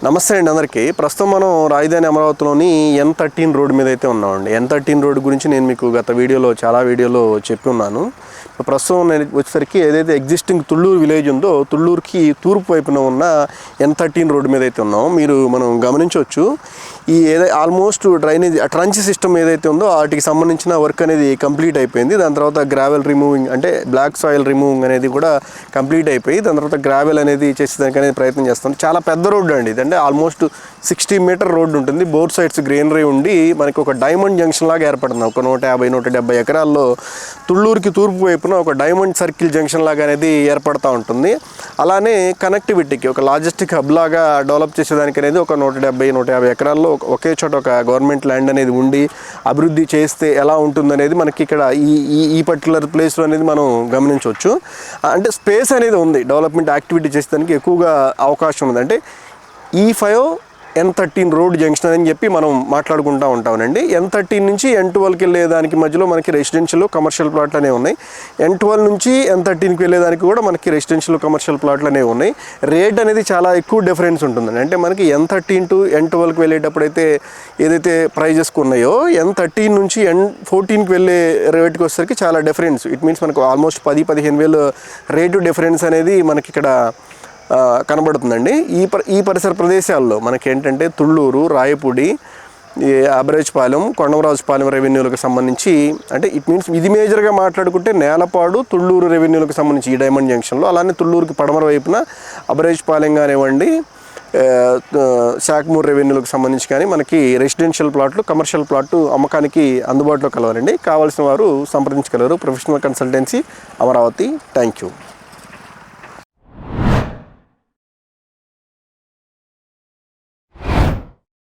నమస్తే అండి అందరికీ. ప్రస్తుతం మనం రాజధాని అమరావతిలోని N13 రోడ్డు మీద అయితే ఉన్నామండి. N13 రోడ్డు గురించి నేను మీకు గత చాలా వీడియోలో చెప్పి ఉన్నాను. ప్రస్తుతం నేను వచ్చేసరికి ఏదైతే ఎగ్జిస్టింగ్ తుళ్ళూరు విలేజ్ ఉందో తుళ్ళూరుకి తూర్పు వైపున ఉన్న N13 రోడ్డు మీద అయితే ఉన్నాం. మనం గమనించవచ్చు ఈ ఆల్మోస్ట్ డ్రైనేజ్ ట్రంచ్ సిస్టమ్ ఏదైతే ఉందో వాటికి సంబంధించిన వర్క్ అనేది కంప్లీట్ అయిపోయింది. దాని తర్వాత గ్రావెల్ రిమూవింగ్ అంటే బ్లాక్ సాయిల్ రిమూవింగ్ అనేది కూడా కంప్లీట్ అయిపోయి దాని తర్వాత గ్రావెల్ అనేది చేసేదానికి అనేది ప్రయత్నం చేస్తాం. చాలా పెద్ద రోడ్డు అండి ఇది. అంటే ఆల్మోస్ట్ 60 మీటర్ రోడ్డు ఉంటుంది. బోత్ సైడ్స్ గ్రీనరీ ఉండి మనకి ఒక డైమండ్ జంక్షన్ లాగా ఏర్పడుతుంది. ఒక 150-170 ఎకరాల్లో తుళ్ళూరుకి తూర్పు వైపున ఒక డైమండ్ సర్కిల్ జంక్షన్ లాగా అనేది ఏర్పడుతూ ఉంటుంది. అలానే కనెక్టివిటీకి ఒక లాజిస్టిక్ హబ్ లాగా డెవలప్ చేసేదానికి అనేది ఒక 170-150 ఎకరాల్లో ఒకే చోట ఒక గవర్నమెంట్ ల్యాండ్ అనేది ఉండి అభివృద్ధి చేస్తే ఎలా ఉంటుందనేది మనకి ఇక్కడ ఈ పర్టికులర్ ప్లేస్లో అనేది మనం గమనించవచ్చు. అంటే స్పేస్ అనేది ఉంది, డెవలప్మెంట్ యాక్టివిటీ చేసేదానికి ఎక్కువగా అవకాశం ఉంది. అంటే E5 N13 రోడ్ జంక్షన్ అని చెప్పి మనం మాట్లాడుకుంటూ ఉంటామండి. N13 నుంచి N12కి వెళ్ళేదానికి మధ్యలో మనకి రెసిడెన్షియల్ కమర్షియల్ ప్లాట్లు అనేవి ఉన్నాయి. N12 నుంచి N13కి వెళ్ళేదానికి కూడా మనకి రెసిడెన్షియల్ కమర్షియల్ ప్లాట్లు అనేవి ఉన్నాయి. రేట్ అనేది చాలా ఎక్కువ డిఫరెన్స్ ఉంటుందండి. అంటే మనకి N13 టు N12కి వెళ్ళేటప్పుడు అయితే ఏదైతే ప్రైజెస్కి ఉన్నాయో N13 నుంచి N14కి వెళ్ళే రేట్కి వచ్చేసరికి చాలా డిఫరెన్స్. ఇట్ మీన్స్ మనకు ఆల్మోస్ట్ 10-15 వేలు రేటు డిఫరెన్స్ అనేది మనకి ఇక్కడ కనబడుతుందండి. ఈ పరిసర ప్రదేశాల్లో మనకి ఏంటంటే తుళ్ళూరు, రాయపూడి, అబరేజ్పాలెం, కొండమరాజుపాలెం రెవెన్యూలకు సంబంధించి అంటే ఇట్ మీన్స్ ఇది మేజర్గా మాట్లాడుకుంటే నేలపాడు, తుళ్ళూరు రెవెన్యూలకు సంబంధించి ఈ డైమండ్ జంక్షన్లో, అలానే తుళ్ళూరుకి పడమర వైపున అబరేజ్పాలెం కానివ్వండి, శాఖమూరు రెవెన్యూలకు సంబంధించి కానీ మనకి రెసిడెన్షియల్ ప్లాట్లు, కమర్షియల్ ప్లాట్లు అమ్మకానికి అందుబాటులో కలవాలండి. కావాల్సిన వారు సంప్రదించగలరు. Professional consultancy Amaravati. Thank you.